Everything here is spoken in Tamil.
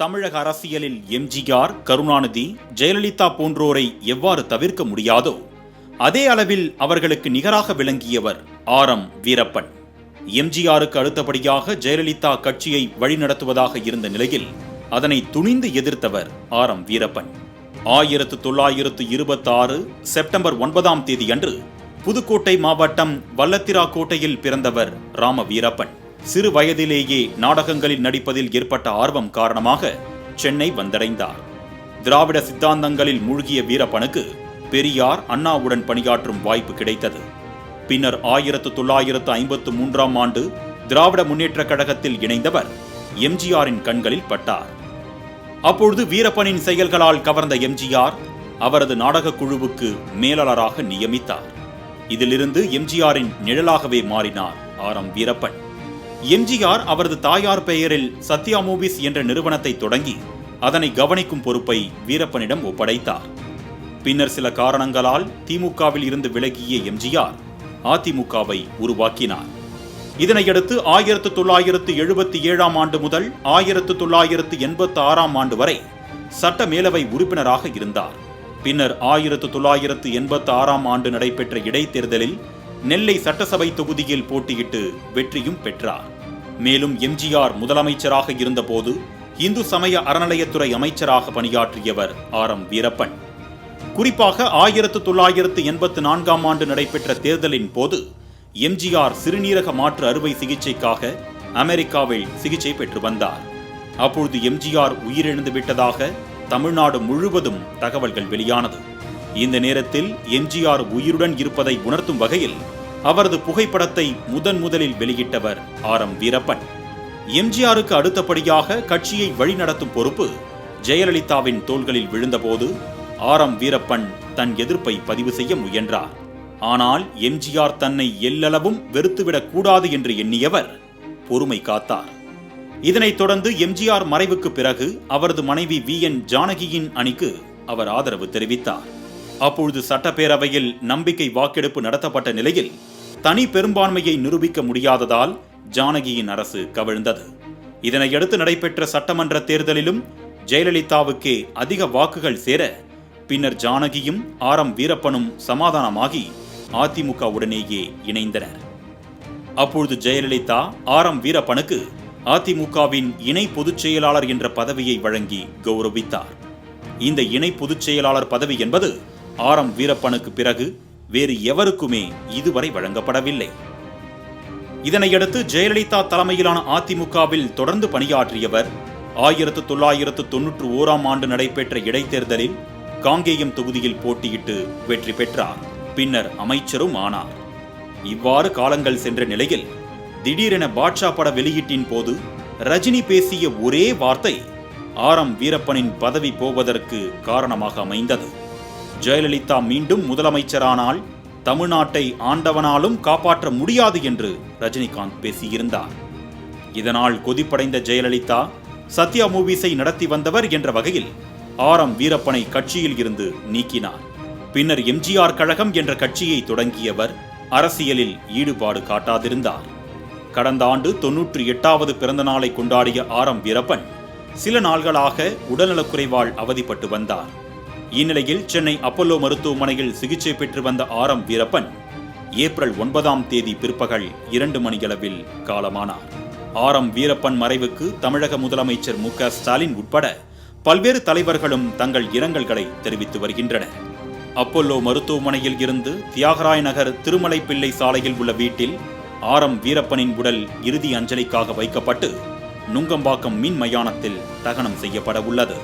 தமிழக அரசியலில் எம்ஜிஆர், கருணாநிதி, ஜெயலலிதா போன்றோரை எவ்வாறு தவிர்க்க முடியாதோ அதே அளவில் அவர்களுக்கு நிகராக விளங்கியவர் ஆர்.எம். வீரப்பன். எம்ஜிஆருக்கு அடுத்தபடியாக ஜெயலலிதா கட்சியை வழிநடத்துவதாக இருந்த நிலையில் அதனை துணிந்து எதிர்த்தவர் ஆர்.எம். வீரப்பன். 1926 செப்டம்பர் 9ஆம் தேதி அன்று புதுக்கோட்டை மாவட்டம் வல்லத்திராக்கோட்டையில் பிறந்தவர் ராம வீரப்பன். சிறு வயதிலேயே நாடகங்களில் நடிப்பதில் ஏற்பட்ட ஆர்வம் காரணமாக சென்னை வந்தடைந்தார். திராவிட சித்தாந்தங்களில் மூழ்கிய வீரப்பனுக்கு பெரியார், அண்ணாவுடன் பணியாற்றும் வாய்ப்பு கிடைத்தது. பின்னர் 1953ஆம் ஆண்டு திராவிட முன்னேற்றக் கழகத்தில் இணைந்தவர் எம்ஜிஆரின் கண்களில் பட்டார். அப்பொழுது வீரப்பனின் செயல்களால் கவர்ந்த எம்ஜிஆர் அவரது நாடகக் குழுவுக்கு மேலாளராக நியமித்தார். இதிலிருந்து எம்ஜிஆரின் நிழலாகவே மாறினார் ஆர்.எம். வீரப்பன். எம்ஜிஆர் அவரது தாயார் பெயரில் சத்யா மூவிஸ் என்ற நிறுவனத்தை தொடங்கி அதனை கவனிக்கும் பொறுப்பை வீரப்பனிடம் ஒப்படைத்தார். பின்னர் சில காரணங்களால் திமுகவில் இருந்து விலகிய எம்ஜிஆர் அதிமுகவை உருவாக்கினார். இதனையடுத்து 1977ஆம் ஆண்டு முதல் 1986ஆம் ஆண்டு வரை சட்ட மேலவை உறுப்பினராக இருந்தார். பின்னர் 1986ஆம் ஆண்டு நடைபெற்ற இடைத்தேர்தலில் நெல்லை சட்டசபை தொகுதியில் போட்டியிட்டு வெற்றியும் பெற்றார். மேலும் எம்ஜிஆர் முதலமைச்சராக இருந்தபோது இந்து சமய அறநிலையத்துறை அமைச்சராக பணியாற்றியவர் ஆர்.எம். வீரப்பன். குறிப்பாக 1984ஆம் ஆண்டு நடைபெற்ற தேர்தலின் போது எம்ஜிஆர் சிறுநீரக மாற்று அறுவை சிகிச்சைக்காக அமெரிக்காவில் சிகிச்சை பெற்று வந்தார். அப்பொழுது எம்ஜிஆர் உயிரிழந்து விட்டதாக தமிழ்நாடு முழுவதும் தகவல்கள் வெளியானது. இந்த நேரத்தில் எம்ஜிஆர் உயிருடன் இருப்பதை உணர்த்தும் வகையில் அவரது புகைப்படத்தை முதலில் வெளியிட்டவர் ஆர்.எம். வீரப்பன். எம்ஜிஆருக்கு அடுத்தபடியாக கட்சியை வழிநடத்தும் பொறுப்பு ஜெயலலிதாவின் தோள்களில் விழுந்தபோது ஆர்.எம். வீரப்பன் தன் எதிர்ப்பை பதிவு செய்ய முயன்றார். ஆனால் எம்ஜிஆர் தன்னை எல்லளவும் வெறுத்துவிடக் கூடாது என்று எண்ணியவர் பொறுமை காத்தார். இதனைத் தொடர்ந்து எம்ஜிஆர் மறைவுக்கு பிறகு அவரது மனைவி வி.என். ஜானகியின் அணிக்கு அவர் ஆதரவு தெரிவித்தார். அப்பொழுது சட்டப்பேரவையில் நம்பிக்கை வாக்கெடுப்பு நடத்தப்பட்ட நிலையில் தனி பெரும்பான்மையை நிரூபிக்க முடியாததால் ஜானகியின் அரசு கவிழ்ந்தது. இதனையடுத்து நடைபெற்ற சட்டமன்ற தேர்தலிலும் ஜெயலலிதாவுக்கே அதிக வாக்குகள் சேர பின்னர் ஜானகியும் ஆர்.எம். வீரப்பனும் சமாதானமாகி அதிமுகவுடனேயே இணைந்தனர். அப்பொழுது ஜெயலலிதா ஆர்.எம். வீரப்பனுக்கு அதிமுகவின் இணை பொதுச் செயலாளர் என்ற பதவியை வழங்கி கௌரவித்தார். இந்த இணை பொதுச் செயலாளர் பதவி என்பது ஆர்.எம். வீரப்பனுக்கு பிறகு வேறு எவருக்குமே இதுவரை வழங்கப்படவில்லை. இதனையடுத்து ஜெயலலிதா தலைமையிலான அதிமுகவில் தொடர்ந்து பணியாற்றியவர் 1991ஆம் ஆண்டு நடைபெற்ற இடைத்தேர்தலில் காங்கேயம் தொகுதியில் போட்டியிட்டு வெற்றி பெற்றார். பின்னர் அமைச்சரும் ஆனார். இவ்வாறு காலங்கள் சென்ற நிலையில் திடீரென பாட்ஷா பட வெளியீட்டின் போது ரஜினி பேசிய ஒரே வார்த்தை ஆர்.எம். வீரப்பனின் பதவி போவதற்கு காரணமாக அமைந்தது. ஜெயலலிதா மீண்டும் முதலமைச்சரானால் தமிழ்நாட்டை ஆண்டவனாலும் காப்பாற்ற முடியாது என்று ரஜினிகாந்த் பேசியிருந்தார். இதனால் கொதிப்படைந்த ஜெயலலிதா சத்யா மூவிஸை நடத்தி வந்தவர் என்ற வகையில் ஆர்.எம். வீரப்பனை கட்சியில் இருந்து நீக்கினார். பின்னர் எம்ஜிஆர் கழகம் என்ற கட்சியை தொடங்கியவர் அரசியலில் ஈடுபாடு காட்டாதிருந்தார். கடந்த ஆண்டு 98வது பிறந்த நாளை கொண்டாடிய ஆர்.எம். வீரப்பன் சில நாள்களாக உடல்நலக்குறைவால் அவதிப்பட்டு வந்தார். இந்நிலையில் சென்னை அப்பல்லோ மருத்துவமனையில் சிகிச்சை பெற்று வந்த ஆர்.எம். வீரப்பன் ஏப்ரல் 9ஆம் தேதி பிற்பகல் 2 மணியளவில் காலமானார். ஆர்.எம். வீரப்பன் மறைவுக்கு தமிழக முதலமைச்சர் மு.க. ஸ்டாலின் உட்பட பல்வேறு தலைவர்களும் தங்கள் இரங்கல்களை தெரிவித்து வருகின்றனர். அப்பல்லோ மருத்துவமனையில் இருந்து தியாகராய நகர் திருமலைப்பிள்ளை சாலையில் உள்ள வீட்டில் ஆர்.எம். வீரப்பனின் உடல் இறுதி அஞ்சலிக்காக வைக்கப்பட்டு நுங்கம்பாக்கம் மின் மயானத்தில் தகனம் செய்யப்பட உள்ளது.